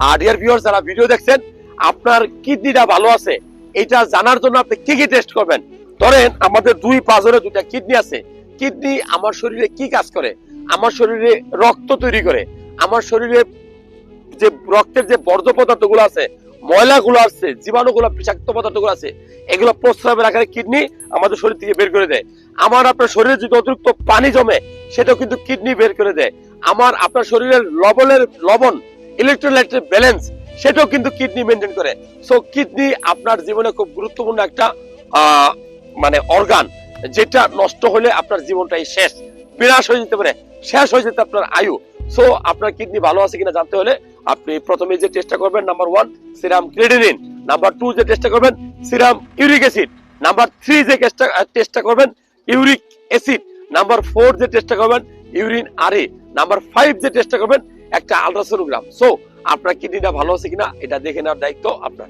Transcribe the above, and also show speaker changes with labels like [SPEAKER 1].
[SPEAKER 1] আর dear viewers, যারা video দেখছেন, আপনার কিডনিটা ভালো আছে এটা জানার জন্য আপনি কি কি টেস্ট করবেন। ধরেন আমাদের দুই পাঁচজনের দুইটা কিডনি আছে। কিডনি আমার শরীরে কি কাজ করে? আমার শরীরে রক্ত তৈরি করে, আমার শরীরে যে রক্তের যে বর্জ্য পদার্থগুলো আছে, ময়লাগুলো আছে, জীবাণুগুলো, বিষাক্ত পদার্থগুলো আছে, এগুলো প্রস্রাবের আকারে কিডনি আমাদের শরীর থেকে বের করে দেয়। আমার আপনার শরীরে যদি অতিরিক্ত পানি জমে, সেটাও কিন্তু কিডনি বের করে দেয়। আমার আপনার শরীরের লবণ ইলেকট্রোলাইটের ব্যালেন্স, সেটাও কিন্তু কিডনি মেনটেন করে। সো কিডনি আপনার জীবনে খুব গুরুত্বপূর্ণ একটা মানে অর্গান, যেটা নষ্ট হলে আপনার জীবনটাই শেষ, বিনাশ হয়ে যেতে পারে, শেষ হয়ে যেতে আপনার আয়ু। সো আপনার কিডনি ভালো আছে কিনা জানতে হলে আপনি প্রথমে যে টেস্টটা করবেন, নাম্বার 1 সিরাম ক্রিয়েটিনিন, নাম্বার 2 যে টেস্টটা করবেন সিরাম ইউরিক অ্যাসিড, নাম্বার 3 যে টেস্টটা করবেন ইউরিক অ্যাসিড, নাম্বার 4 যে টেস্টটা করবেন ইউরিন আরএ, নাম্বার 5 যে টেস্টটা করবেন একটা আলট্রাসোনোগ্রাম। সো আপনার কিডনিটা ভালো আছে কিনা এটা দেখে নেওয়ার দায়িত্ব আপনার।